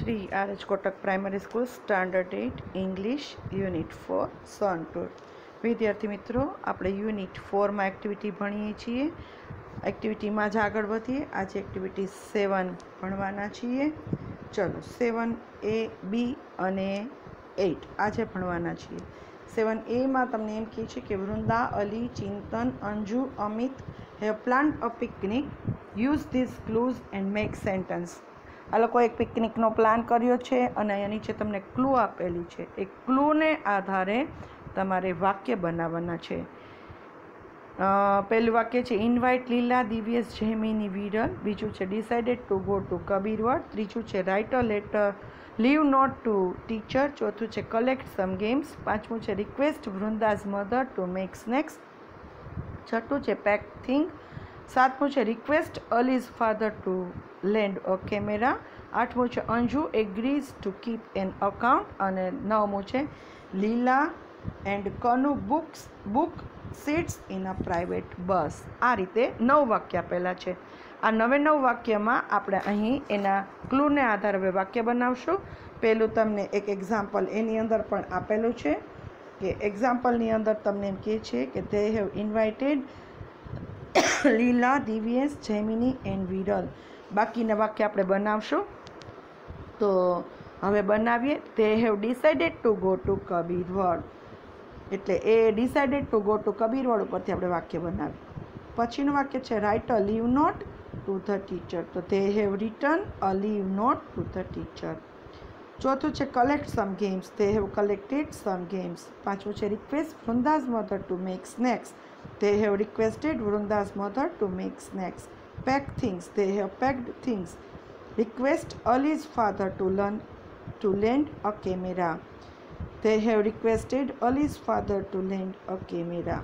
Shri R H. Kotak primary school standard 8 English unit 4 sun tour. विद्यार्थी मित्रों, આપણે યુનિટ 4 માં એક્ટિવિટી ભણીએ છીએ। એક્ટિવિટીમાં જ આગળ વધીએ। આજે એક્ટિવિટી 7 ભણવાના છીએ। ચલો 7A, B અને 8 આજે ભણવાના છીએ। 7A માં તમને એમ કહે છે કે વૃંદા, અલી, ચિંતન, Anju, Amit have planned a picnic. Use these clues and make sentence. આ લોકો એક પિકનિકનો પ્લાન કર્યો છે અને અહીંયા નીચે તમને ક્લુ આપેલી છે। એ ક્લુને આધારે તમારે વાક્ય બનાવવાના છે। પહેલું વાક્ય છે ઇન્વાઇટ લીલા, દિવ્યેશ, જેમિની, વિરલ। બીજું છે decided to go to Kabirvad. ત્રીજું છે write a letter, leave note to teacher. ચોથું છે કલેક્ટ સમ ગેમ્સ। પાંચમું છે request Vrunda's mother to make snacks. છઠ્ઠું છે પેક થિંગ। સાતમું છે request Ali's father to lend a camera. આઠમું છે Anju agrees to keep an account. અને નવમું છે Leela and Kanu book seats in a private bus. આ રીતે 9 વાક્ય આપેલા છે। આ 9 વાક્યમાં આપણે અહીં એના ક્લૂને આધારે હવે વાક્ય બનાવશું। પહેલું તમને એક એક્ઝામ્પલ એની અંદર પણ આપેલું છે કે એક્ઝામ્પલની અંદર તમને એમ કહે છે કે ધે હેવ ઇન્વાઇટેડ લીલા, દિવ્યેશ, જેમિની એન્ડ વિરલ। બાકીના વાક્ય આપણે બનાવશું। તો હવે બનાવીએ। They have decided to go to Kabirvad, એટલે એ decided to go to Kabirvad ઉપરથી આપણે વાક્ય બનાવીએ। પછીનું વાક્ય છે write a leave note to the teacher, તો they have written a leave note to the teacher. ચોથું છે collect some games, they have collected some games. પાંચમું છે request Vrunda's mother to make snacks, they have requested Vrunda's mother to make snacks. Pack things, they have packed things. Request Ali's father to lend a camera, they have requested Ali's father to lend a camera.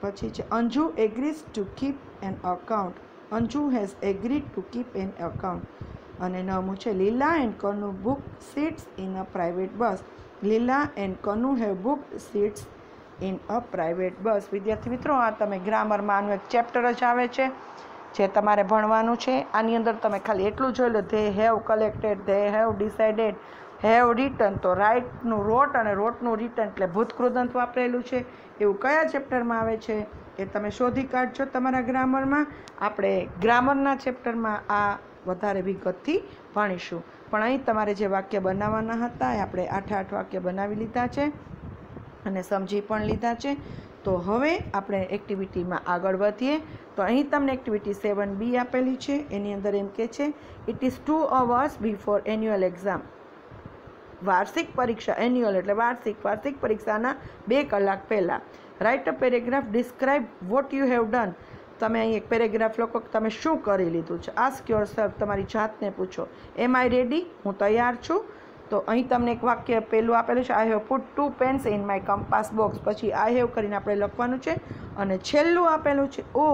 પછી છે Anju agrees to keep an account, Anju has agreed to keep an account. અને નવમું છે Leela and Kanu booked seats in a private bus, Leela and Kanu have booked seats in a private bus. વિદ્યાર્થી મિત્રો, આ તમે ગ્રામરમાં આનું એક ચેપ્ટર જ આવે છે જે તમારે ભણવાનું છે। આની અંદર તમે ખાલી એટલું જોઈ લો, they have collected, they have decided, have written, તો રાઇટનું રોટ અને રોટનું રિટન એટલે ભૂતકૃદંત વાપરેલું છે। એવું કયા ચેપ્ટરમાં આવે છે એ તમે શોધી કાઢજો તમારા ગ્રામરમાં। આપણે ગ્રામરના ચેપ્ટરમાં આ વધારે વિગતથી ભણીશું, પણ અહીં તમારે જે વાક્ય બનાવવાના હતા એ આપણે 8 વાક્ય બનાવી લીધા છે અને સમજી પણ લીધા છે। તો હવે આપણે એક્ટિવિટીમાં આગળ વધીએ। તો અહીં તમને એક્ટિવિટી 7B આપેલી છે। એની અંદર એમ કે છે it is 2 hours before annual exam, વાર્ષિક પરીક્ષા, એન્યુઅલ એટલે વાર્ષિક પરીક્ષાના 2 કલાક પહેલાં right a paragraph describe what you have done, તમે અહીં એક પેરેગ્રાફ લખો કે તમે શું કરી લીધું છે। આસ્ક યોર સેલ્ફ, તમારી જાતને પૂછો, એમ આઈ રેડી, હું તૈયાર છું। તો અહીં તમને એક વાક્ય પહેલું આપેલું છે I have put 2 pens in my compass box, પછી આઈ હેવ કરીને આપણે લખવાનું છે। અને છેલ્લું આપેલું છે oh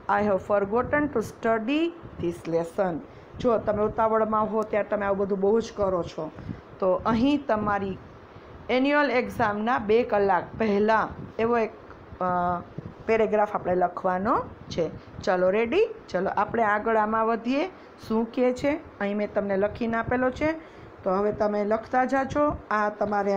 I have forgotten to study this lesson. જો તમે ઉતાવળમાં હો ત્યારે તમે આવું બધું બહુ જ કરો છો, તો અહીં તમારી એન્યુઅલ એક્ઝામના 2 કલાક પહેલાં એવો એક પેરેગ્રાફ આપણે લખવાનો છે। ચલો રેડી, ચલો આપણે આગળ આમાં વધીએ। શું કહે છે અહીં મેં તમને લખીને આપેલો છે, તો હવે તમે લખતા જાજો। આ તમારે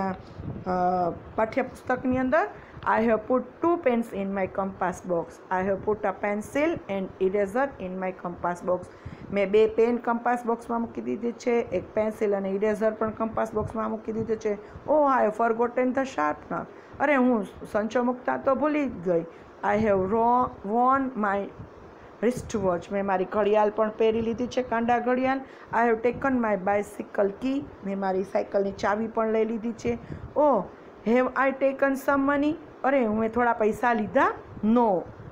પાઠ્યપુસ્તકની અંદર I have put 2 pens in my compass box, I have put a pencil and eraser in my compass box. મેં 2 પેન કમ્પાસ બોક્સમાં મૂકી દીધી છે, એક પેન્સિલ અને ઇરેઝર પણ કમ્પાસ બોક્સમાં મૂકી દીધું છે। Oh I have forgotten the sharpener, અરે હું સંચો મૂકતા તો ભૂલી જ ગઈ। I have worn my wrist watch, મેં મારી ઘડિયાળ પણ પહેરી લીધી છે, કાંડા ઘડિયાળ। I have taken my bicycle key, મેં મારી સાયકલની ચાવી પણ લઈ લીધી છે। Oh have I taken some money, અરે હું થોડા પૈસા લીધા? નો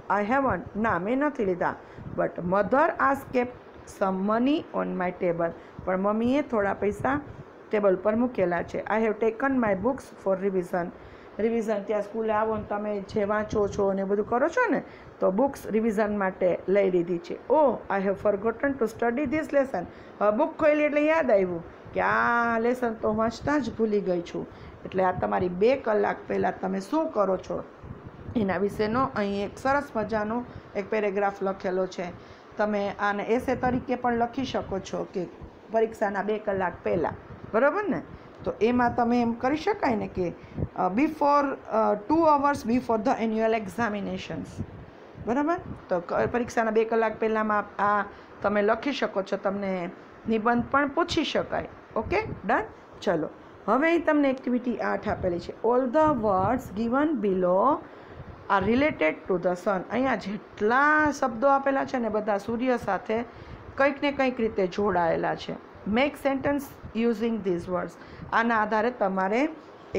આઈ હેવન્ટ, ના મેં નથી લીધા। But mother has kept some money on my table, પણ મમ્મીએ થોડા પૈસા ટેબલ પર મૂકેલા છે। I have taken my books for revision, revision ત્યાં સ્કૂલે આવો ને તમે જે વાંચો છો ને બધું કરો છો ને, તો બુક્સ રિવિઝન માટે લઈ લીધી છે। Oh I have forgotten to study this lesson, book ખોલી એટલે યાદ આવ્યું કે આ લેસન તો વાંચતા જ ભૂલી ગઈ છું। એટલે આ તમારી 2 કલાક પહેલાં તમે શું કરો છો એના વિશેનો અહીં એક સરસ મજાનો એક પેરેગ્રાફ લખેલો છે। તમે આને એસે તરીકે પણ લખી શકો છો કે પરીક્ષાના 2 કલાક પહેલાં, બરાબર ને? તો એમાં તમે એમ કરી શકાય ને કે before 2 hours before the annual examinations, બરાબર? તો પરીક્ષાના 2 કલાક પહેલાંમાં આ તમે લખી શકો છો, તમને નિબંધ પણ પૂછી શકાય. Okay, done. ચલો, હવે તમને એક્ટિવિટી 8 આપેલી છે. All the words given below R related to the sun. અહીંયા જેટલા શબ્દો આપેલા છે ને બધા સૂર્ય સાથે કંઈક ને કંઈક રીતે જોડાયેલા છે. Make sentence using these words. આના આધારે તમારે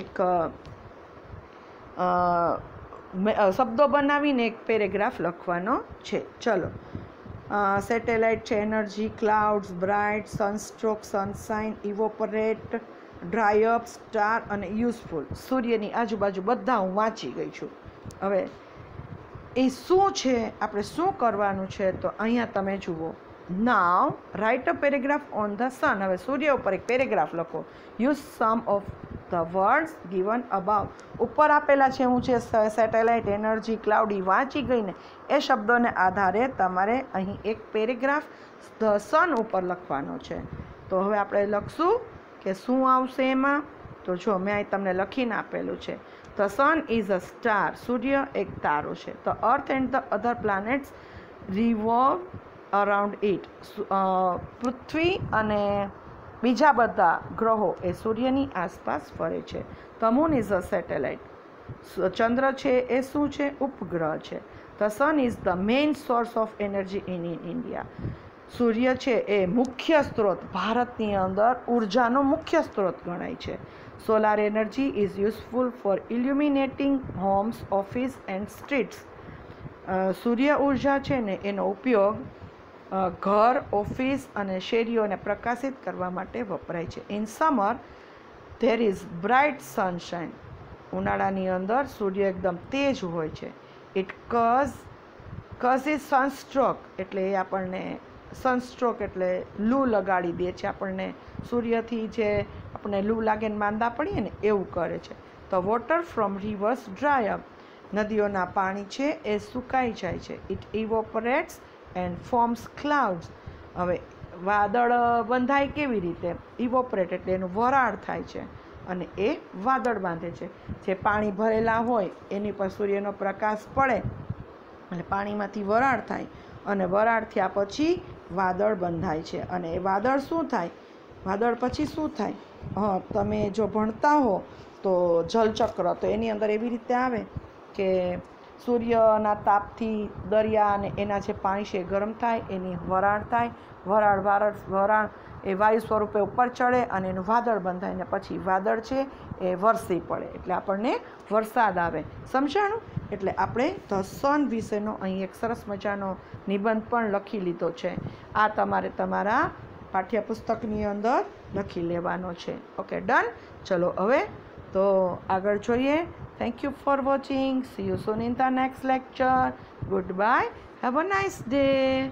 એક શબ્દો બનાવીને એક પેરેગ્રાફ લખવાનો છે. ચલો, સેટેલાઇટ છે, energy, clouds, bright, sunstroke, sunshine, evaporate, dry up, star અને યુઝફુલ. સૂર્યની આજુબાજુ બધા હું વાંચી ગઈ છું. હવે એ શું છે, આપણે શું કરવાનું છે, તો અહીંયા તમે જુઓ. Now write a paragraph on the sun. હવે સૂર્ય ઉપર એક પેરેગ્રાફ લખો. Use some of the words given above. ઉપર આપેલા છે, હું છે સેટેલાઇટ, એનર્જી, ક્લાઉડી વાંચી ગઈ ને, એ શબ્દોને આધારે તમારે અહીં એક પેરેગ્રાફ ધ સન ઉપર લખવાનો છે. તો હવે આપણે લખશું કે શું આવશે એમાં. તો જો મેં અહીં તમને લખીને આપેલું છે. The sun is a star. સૂર્ય એક તારો છે. The earth and the other planets revolve around it. પૃથ્વી અને બીજા બધા ગ્રહો એ સૂર્યની આસપાસ ફરે છે. The moon is a satellite. ચંદ્ર છે એ શું છે? ઉપગ્રહ છે. The sun is the main source of energy in India. સૂર્ય છે એ મુખ્ય સ્ત્રોત, ભારતની અંદર ઉર્જાનો મુખ્ય સ્ત્રોત ગણાય છે. Solar energy is useful for illuminating homes, office and streets. સૂર્ય ઉર્જા છે ને એનો ઉપયોગ ઘર, ઓફિસ અને શેરીઓને પ્રકાશિત કરવા માટે વપરાય છે. In summer there is bright sunshine. ઉનાળાની અંદર સૂર્ય એકદમ તેજ હોય છે. It cause is sunstroke. એટલે એ આપણને સનસ્ટ્રોક એટલે લૂ લગાડી દે છે આપણને. સૂર્યથી જે આપણને લૂ લાગે ને માંદા પડીએ ને એવું કરે છે. The water from rivers dry up. નદીઓના પાણી છે એ સુકાઈ જાય છે. It evaporates and forms clouds. હવે વાદળ બંધાય કેવી રીતે? ઇવોપરેટ એટલે એનું વરાળ થાય છે અને એ વાદળ બાંધે છે. જે પાણી ભરેલા હોય એની પર સૂર્યનો પ્રકાશ પડે અને પાણીમાંથી વરાળ થાય અને વરાળ થયા પછી વાદળ બંધાય છે. અને એ વાદળ શું થાય? વાદળ પછી શું થાય? તમે જો ભણતા હો તો જલચક્ર, તો એની અંદર એવી રીતે આવે કે સૂર્યના તાપથી દરિયા અને એના જે પાણી છે ગરમ થાય, એની વરાળ થાય. વરાળ એ વાયુ સ્વરૂપે ઉપર ચડે અને એનું વાદળ બંધાય ને પછી વાદળ છે એ વરસી પડે એટલે આપણને વરસાદ આવે. સમજાણું? એટલે આપણે ધ સન વિશેનો અહીં એક સરસ મજાનો નિબંધ પણ લખી લીધો છે. આ તમારે તમારા પાઠ્યપુસ્તકની અંદર લખી લેવાનો છે. Okay, done. ચલો હવે તો આગળ જોઈએ. Thank you for watching. See you soon in the next lecture. Goodbye. Have a nice day.